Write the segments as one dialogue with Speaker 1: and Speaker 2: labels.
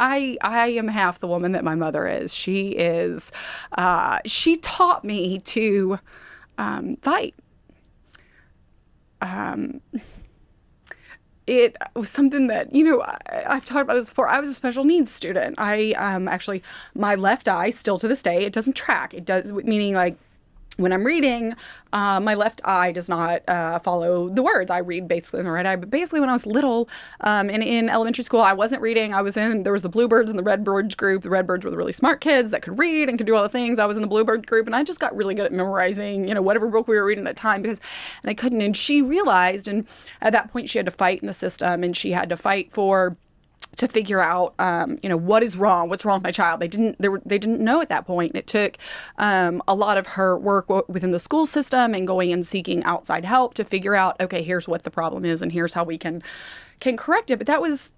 Speaker 1: I am half the woman that my mother is. She taught me to fight. Um, it was something that, I've talked about this before. I was a special needs student. I actually, my left eye, still to this day, it doesn't track. It does, meaning like when I'm reading, my left eye does not follow the words. I read basically in the right eye. But basically, when I was little, and in elementary school, I wasn't reading. There was the Bluebirds and the Redbirds group. The Redbirds were the really smart kids that could read and could do all the things. I was in the Bluebird group, and I just got really good at memorizing, whatever book we were reading at the time and I couldn't. And she realized, and at that point, she had to fight in the system, and she had to fight to figure out, what is wrong, what's wrong with my child. They didn't know at that point. It took a lot of her work within the school system and going and seeking outside help to figure out, okay, here's what the problem is and here's how we can correct it. But that was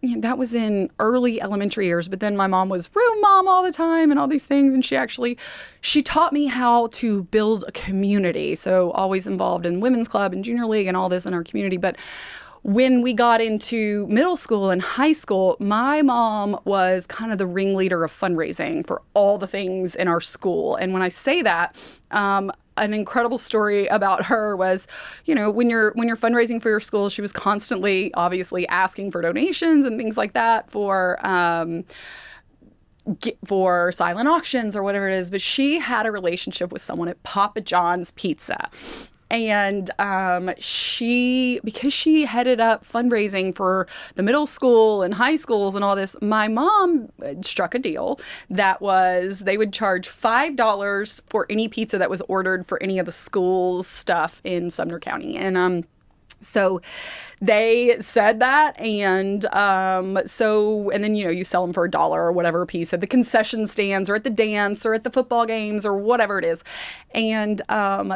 Speaker 1: in early elementary years. But then my mom was room mom all the time and all these things. And she taught me how to build a community. So always involved in women's club and junior league and all this in our community. But when we got into middle school and high school, my mom was kind of the ringleader of fundraising for all the things in our school. And when I say that, an incredible story about her was, when you're fundraising for your school, she was constantly, obviously, asking for donations and things like that for silent auctions or whatever it is. But she had a relationship with someone at Papa John's Pizza. And because she headed up fundraising for the middle school and high schools and all this, my mom struck a deal that was they would charge $5 for any pizza that was ordered for any of the school's stuff in Sumner County. And so they said that, and then you sell them for $1 or whatever a piece at the concession stands or at the dance or at the football games or whatever it is. And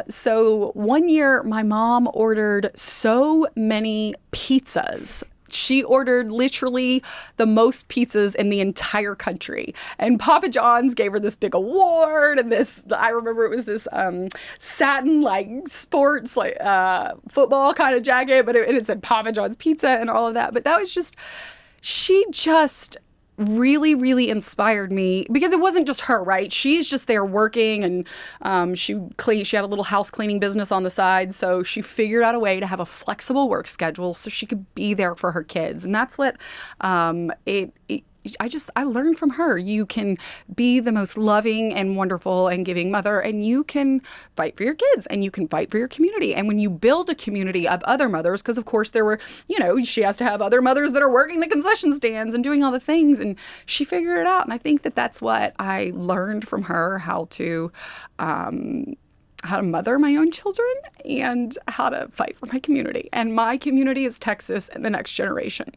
Speaker 1: so one year my mom ordered so many pizzas. She ordered literally the most pizzas in the entire country. And Papa John's gave her this big award and I remember it was this satin sports football kind of jacket, but it said Papa John's Pizza and all of that. But she just really, really inspired me because it wasn't just her, right? She's just there working and she had a little house cleaning business on the side. So she figured out a way to have a flexible work schedule so she could be there for her kids. And that's what I learned from her. You can be the most loving and wonderful and giving mother, and you can fight for your kids and you can fight for your community. And when you build a community of other mothers, because of course there were, she has to have other mothers that are working the concession stands and doing all the things. And she figured it out. And I think that that's what I learned from her, how to mother my own children and how to fight for my community. And my community is Texas and the next generation.